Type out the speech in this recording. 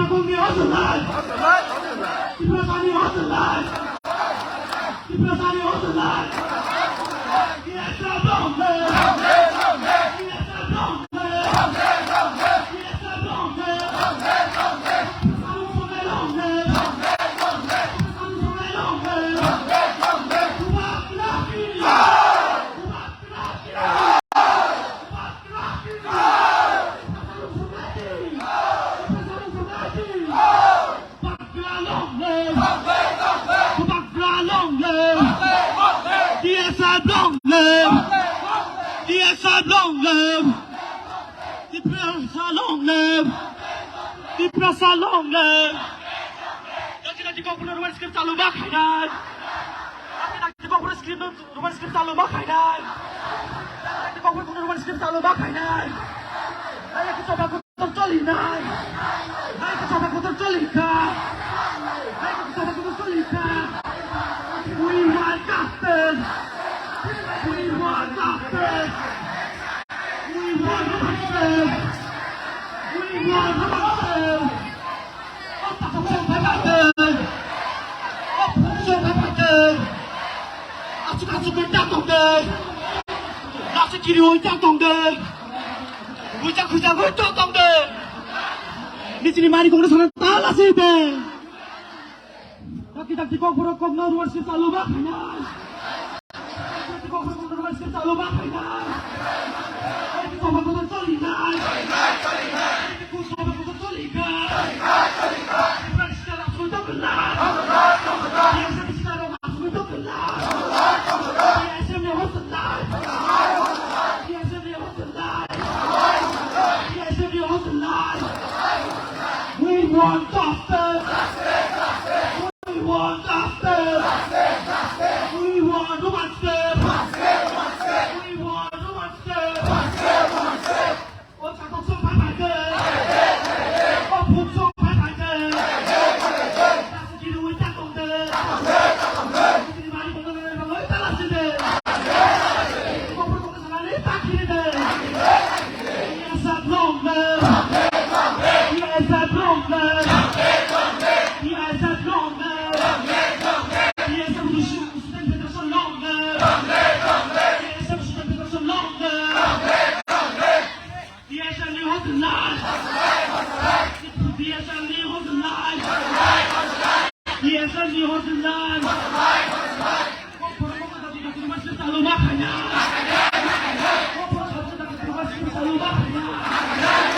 공개 어슬란 디프라산이 어슬란 디프라산이 어슬란 예사 동네 예사 동네 예사 동네 삼성의 동네 삼성의 동네 구박라기야 di Plaza Longlev. Lagi-lagi kau punya rumah skrip selalu makanan. Lagi-lagi kau punya rumah skrip selalu makanan. Lagi kau punya rumah skrip selalu makanan. Ayo kita coba tercolinan. Ayo kita coba tercolikan. Ayo kita coba tercolikan. We want justice. We want justice. We want justice. We want justice. Otak kosong berbadan. Otak kosong berbadan. Asuk-asuk berjatuh deh. Nasi kiri berjatuh deh. Ujang-ujang berjatuh deh. Di sini mari kau sana talas itu. Kita kau berokok naruhan sih selalu makanan. Kita kau berokok naruhan sih selalu makanan. Kita kau berokok tercolinan. Kita kau berokok tercolinan. Kita secara langsung terbelah. Kita secara langsung terbelah. Kita sebenarnya hotelan. Kita sebenarnya hotelan. Kita sebenarnya hotelan. We want justice. We want justice. We want justice. We want justice. Otak kosong berbadan. Otak kosong berbadan. Nasi kiri berjatuh deh. Di sini mari kau naruhan talas itu. Kau berokok sana letak kiri deh. Yes, I'm Longlev. Yes, I'm Longlev. Yes, I'm Longlev. Yes, I'm Student Federation Longlev. Yes, I'm Student Federation Longlev. Yes, I'm New Hoteland. Yes, I'm New Hoteland. Yes, I'm New Hoteland. Kau berokok tadi di rumah selalu makanan. Kau berokok tadi di rumah selalu makanan.